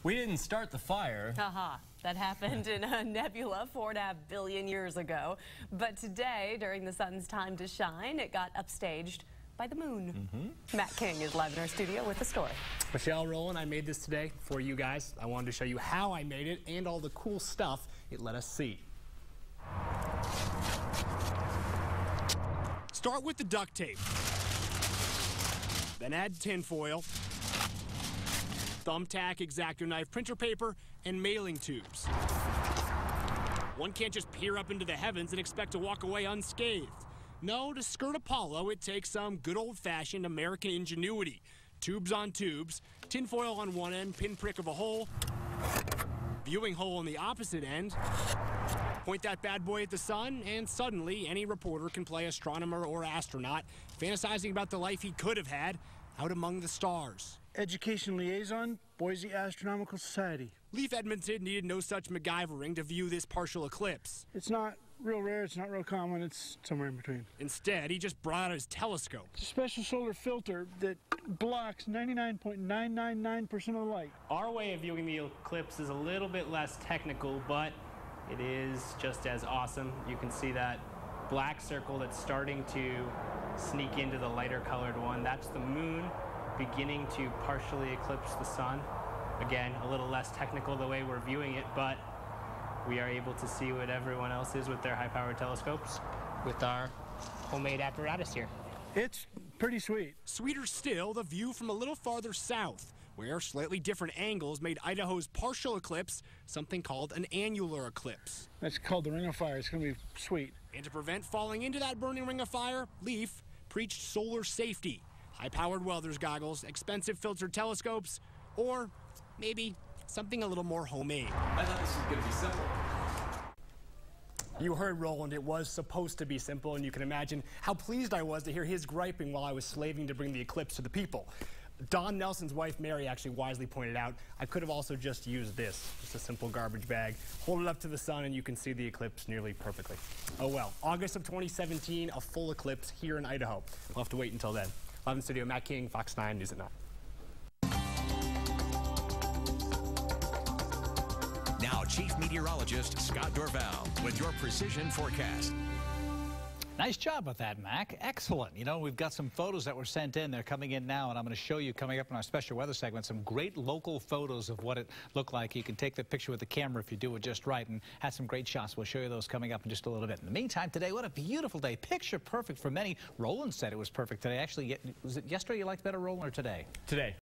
We didn't start the fire. That happened in a nebula 4.5 billion years ago. But today, during the sun's time to shine, it got upstaged by the moon. Matt King is live in our studio with the story. Michelle, Roland, I made this today for you guys. I wanted to show you how I made it and all the cool stuff it let us see. Start with the duct tape. Then add tinfoil, thumbtack, X-Acto knife, printer paper, and mailing tubes. One can't just peer up into the heavens and expect to walk away unscathed. No, to skirt Apollo, it takes some good old-fashioned American ingenuity. Tubes on tubes, tinfoil on one end, pinprick of a hole, viewing hole on the opposite end. Point that bad boy at the sun, and suddenly any reporter can play astronomer or astronaut, fantasizing about the life he could have had out among the stars. Education liaison, Boise Astronomical Society. Leaf Edmonton needed no such MacGyvering to view this partial eclipse. It's not real rare, it's not real common, it's somewhere in between. Instead, he just brought out his telescope. It's a special solar filter that blocks 99.999% of the light. Our way of viewing the eclipse is a little bit less technical, but it is just as awesome. You can see that black circle that's starting to sneak into the lighter colored one. That's the moon beginning to partially eclipse the sun. Again, a little less technical the way we're viewing it, but we are able to see what everyone else is with their high-powered telescopes with our homemade apparatus here. It's pretty sweet. Sweeter still, the view from a little farther south, where slightly different angles made Idaho's partial eclipse something called an annular eclipse. That's called the Ring of Fire. It's going to be sweet. And to prevent falling into that burning ring of fire, Leaf preached solar safety. High-powered welder's goggles, expensive filtered telescopes, or maybe something a little more homemade. I thought this was going to be simple. You heard Roland, it was supposed to be simple, and you can imagine how pleased I was to hear his griping while I was slaving to bring the eclipse to the people. Don Nelson's wife, Mary, actually wisely pointed out, I could have also just used this, just a simple garbage bag. Hold it up to the sun and you can see the eclipse nearly perfectly. Oh well, August of 2017, a full eclipse here in Idaho. We'll have to wait until then. Live in studio, Matt King, Fox 9 News at 9. Now, Chief Meteorologist Scott Dorval with your precision forecast. Nice job with that, Mac. Excellent. You know, we've got some photos that were sent in. They're coming in now, and I'm going to show you coming up in our special weather segment some great local photos of what it looked like. You can take the picture with the camera if you do it just right and had some great shots. We'll show you those coming up in just a little bit. In the meantime, today, what a beautiful day. Picture perfect for many. Roland said it was perfect today. Actually, was it yesterday you liked better, Roland, or today? Today.